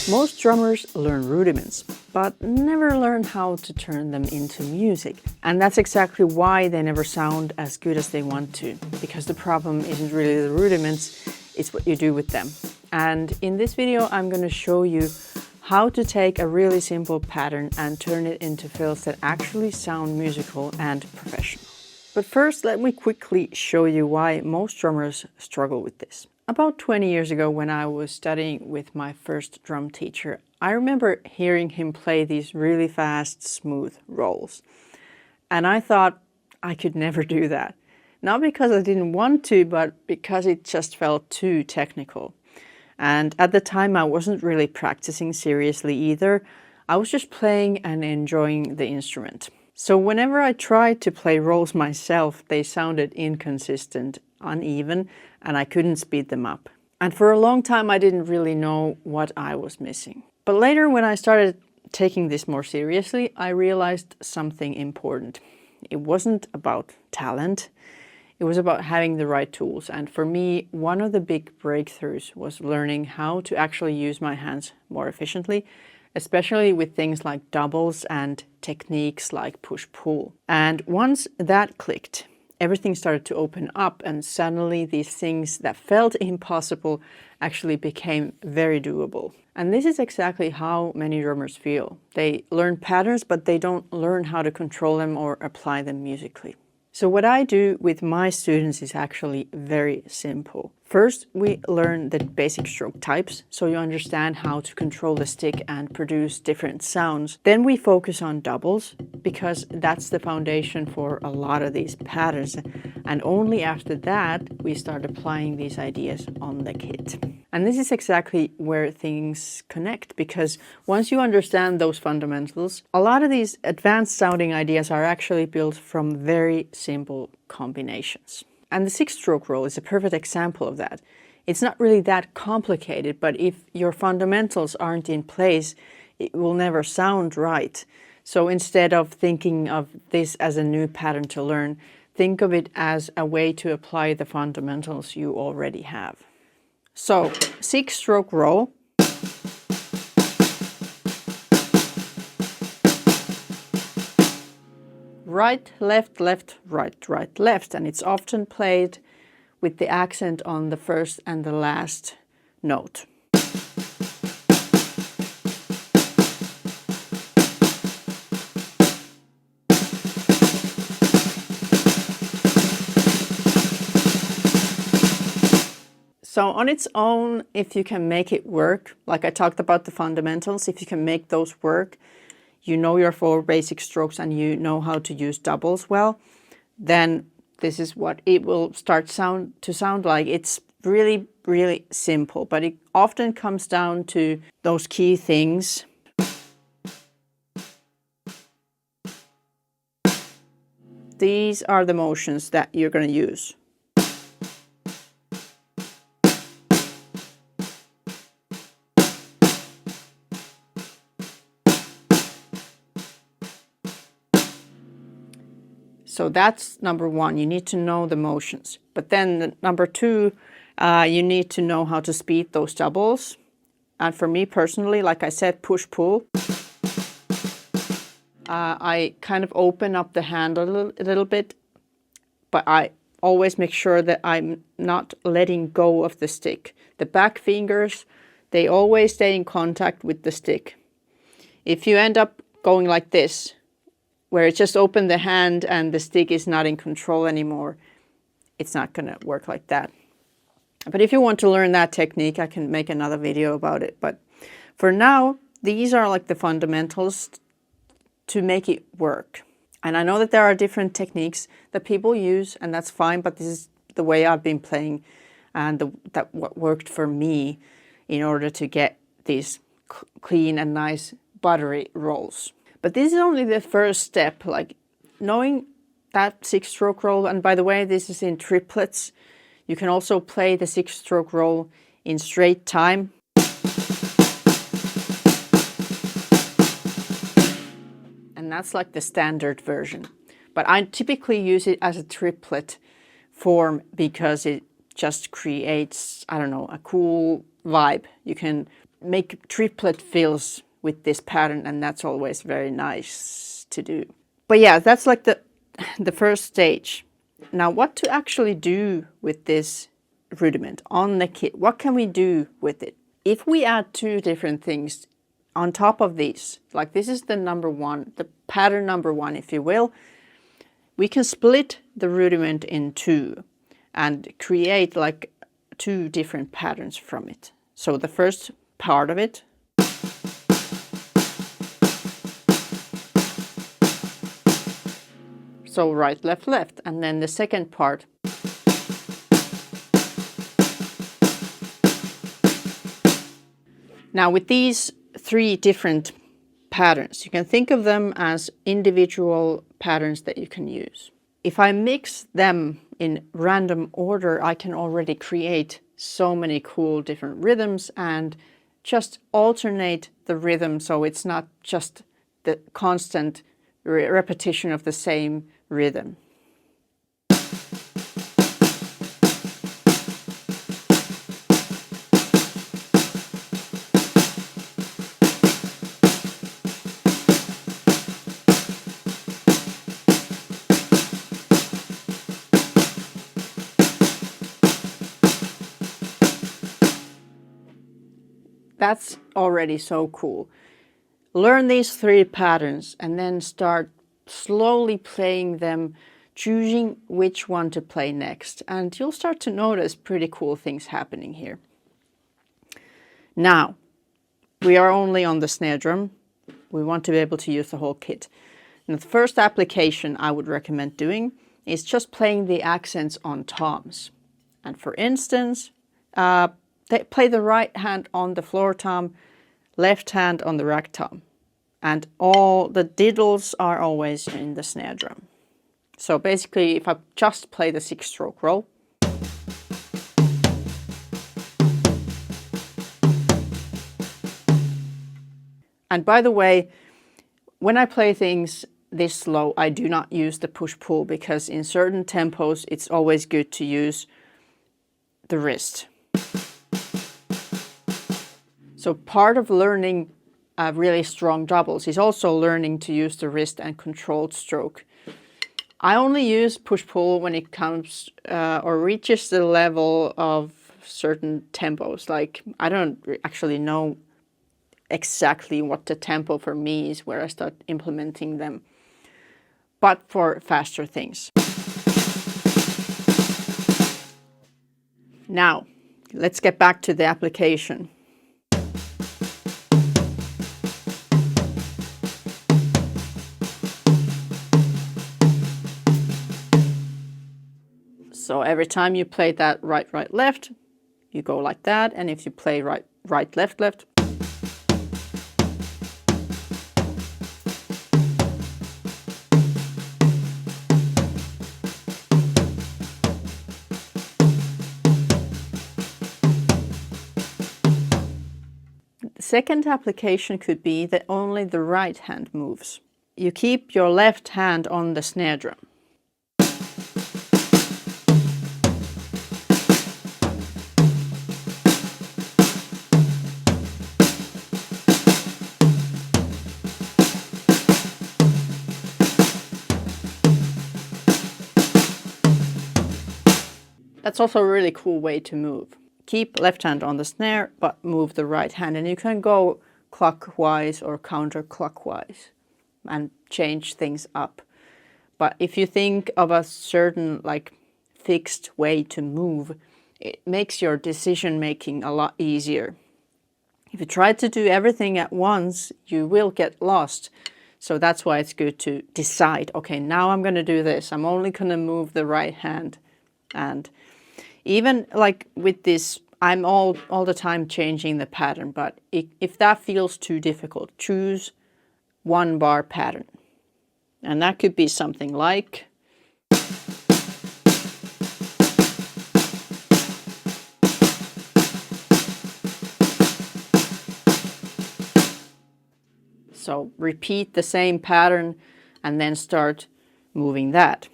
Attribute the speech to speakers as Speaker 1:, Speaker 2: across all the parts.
Speaker 1: Most drummers learn rudiments, but never learn how to turn them into music. And that's exactly why they never sound as good as they want to, because the problem isn't really the rudiments, it's what you do with them. And in this video, I'm going to show you how to take a really simple pattern and turn it into fills that actually sound musical and professional. But first, let me quickly show you why most drummers struggle with this. About 20 years ago, when I was studying with my first drum teacher, I remember hearing him play these really fast, smooth rolls. And I thought I could never do that. Not because I didn't want to, but because it just felt too technical. And at the time, I wasn't really practicing seriously either. I was just playing and enjoying the instrument. So whenever I tried to play rolls myself, they sounded inconsistent, uneven, and I couldn't speed them up. And for a long time, I didn't really know what I was missing. But later, when I started taking this more seriously, I realized something important. It wasn't about talent. It was about having the right tools. And for me, one of the big breakthroughs was learning how to actually use my hands more efficiently, especially with things like doubles and techniques like push-pull. And once that clicked, everything started to open up, and suddenly these things that felt impossible actually became very doable. And this is exactly how many drummers feel. They learn patterns, but they don't learn how to control them or apply them musically. So what I do with my students is actually very simple. First, we learn the basic stroke types, so you understand how to control the stick and produce different sounds. Then we focus on doubles, because that's the foundation for a lot of these patterns. And only after that, we start applying these ideas on the kit. And this is exactly where things connect, because once you understand those fundamentals, a lot of these advanced sounding ideas are actually built from very simple combinations. And the six-stroke roll is a perfect example of that. It's not really that complicated, but if your fundamentals aren't in place, it will never sound right. So instead of thinking of this as a new pattern to learn, think of it as a way to apply the fundamentals you already have. So, six-stroke roll. Right, left, left, right, right, left. And it's often played with the accent on the first and the last note. So on its own, if you can make it work, like I talked about the fundamentals, if you can make those work, you know your 4 basic strokes and you know how to use doubles well, then this is what it will start to sound like. It's really, really simple, but it often comes down to those key things. These are the motions that you're going to use. So that's number one, you need to know the motions. But then number two, you need to know how to speed those doubles. And for me personally, like I said, push-pull. I kind of open up the hand a little bit, but I always make sure that I'm not letting go of the stick. The back fingers, they always stay in contact with the stick. If you end up going like this, where it just opened the hand and the stick is not in control anymore, it's not going to work like that. But if you want to learn that technique, I can make another video about it. But for now, these are like the fundamentals to make it work. And I know that there are different techniques that people use, and that's fine, but this is the way I've been playing and what worked for me in order to get these clean and nice buttery rolls. But this is only the first step, like knowing that six-stroke roll. And by the way, this is in triplets. You can also play the six-stroke roll in straight time. And that's like the standard version. But I typically use it as a triplet form because it just creates, I don't know, a cool vibe. You can make triplet fills with this pattern, and that's always very nice to do. But yeah, that's like the first stage. Now, what to actually do with this rudiment on the kit? What can we do with it? If we add two different things on top of these, like this is the number one, the pattern number one, if you will, we can split the rudiment in two and create like two different patterns from it. So the first part of it, so right, left, left, and then the second part. Now with these three different patterns, you can think of them as individual patterns that you can use. If I mix them in random order, I can already create so many cool different rhythms and just alternate the rhythm so it's not just the constant repetition of the same rhythm. That's already so cool. Learn these three patterns and then start slowly playing them, choosing which one to play next. And you'll start to notice pretty cool things happening here. Now, we are only on the snare drum. We want to be able to use the whole kit. And the first application I would recommend doing is just playing the accents on toms. And for instance, play the right hand on the floor tom, left hand on the rack tom. And all the diddles are always in the snare drum. So basically, if I just play the 6-stroke roll, and by the way, when I play things this slow, I do not use the push-pull because in certain tempos, it's always good to use the wrist. So part of learning really strong doubles is also learning to use the wrist and controlled stroke. I only use push-pull when it comes or reaches the level of certain tempos. Like I don't actually know exactly what the tempo for me is where I start implementing them, but for faster things. Now, let's get back to the application. So every time you play that right, right, left, you go like that. And if you play right, right, left, left, the second application could be that only the right hand moves. You keep your left hand on the snare drum. That's also a really cool way to move. Keep left hand on the snare, but move the right hand. And you can go clockwise or counterclockwise and change things up. But if you think of a certain like fixed way to move, it makes your decision making a lot easier. If you try to do everything at once, you will get lost. So that's why it's good to decide, okay, now I'm going to do this. I'm only going to move the right hand. And even like with this, I'm all the time changing the pattern, but if that feels too difficult, choose one bar pattern. And that could be something like so repeat the same pattern and then start moving that.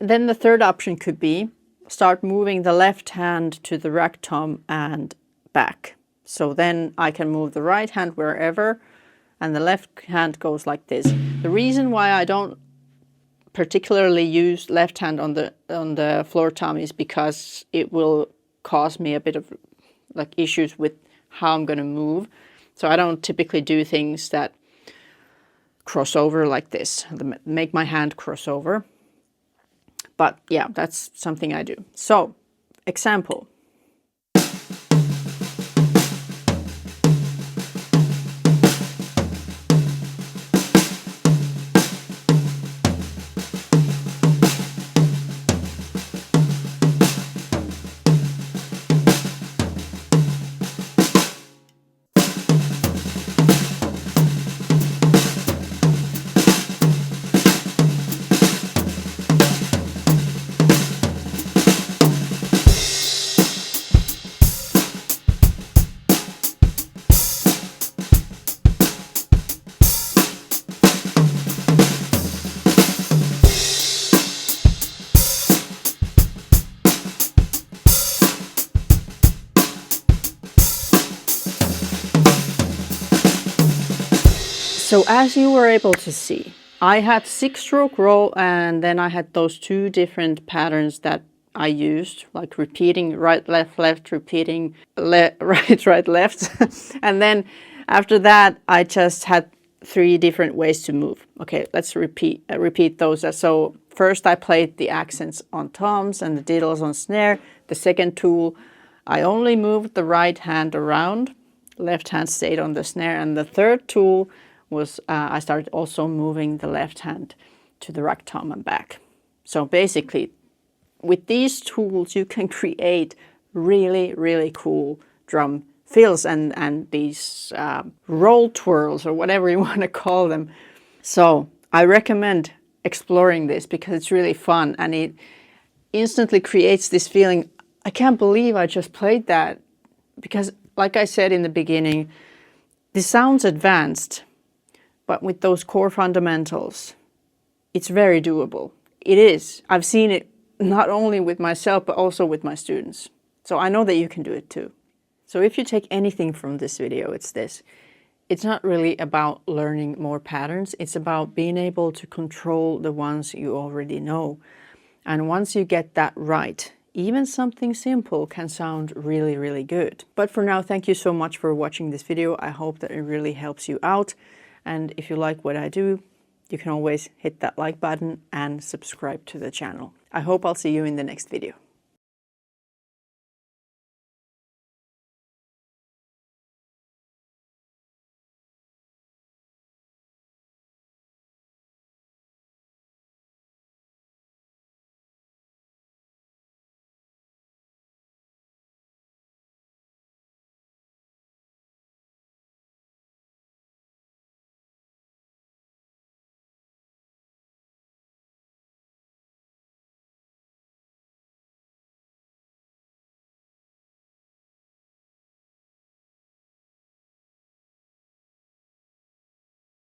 Speaker 1: then the third option could be start moving the left hand to the rack tom and back. So then I can move the right hand wherever and the left hand goes like this. The reason why I don't particularly use left hand on the floor tom is because it will cause me a bit of like issues with how I'm going to move. So I don't typically do things that cross over like this, make my hand cross over. But yeah, that's something I do. So, example. So as you were able to see, I had 6-stroke roll and then I had those 2 different patterns that I used, like repeating right, left, left, repeating right, right, left. And then after that, I just had 3 different ways to move. Okay, let's repeat those. So first I played the accents on toms and the diddles on snare. The second tool, I only moved the right hand around, left hand stayed on the snare. And the third tool was I started also moving the left hand to the rack tom and back. So basically, with these tools, you can create really, really cool drum fills and these roll twirls or whatever you want to call them. So I recommend exploring this because it's really fun and it instantly creates this feeling, I can't believe I just played that. Because like I said in the beginning, this sounds advanced, but with those core fundamentals, it's very doable. It is. I've seen it not only with myself, but also with my students. So I know that you can do it too. So if you take anything from this video, it's this. It's not really about learning more patterns. It's about being able to control the ones you already know. And once you get that right, even something simple can sound really, really good. But for now, thank you so much for watching this video. I hope that it really helps you out. And if you like what I do, you can always hit that like button and subscribe to the channel. I hope I'll see you in the next video.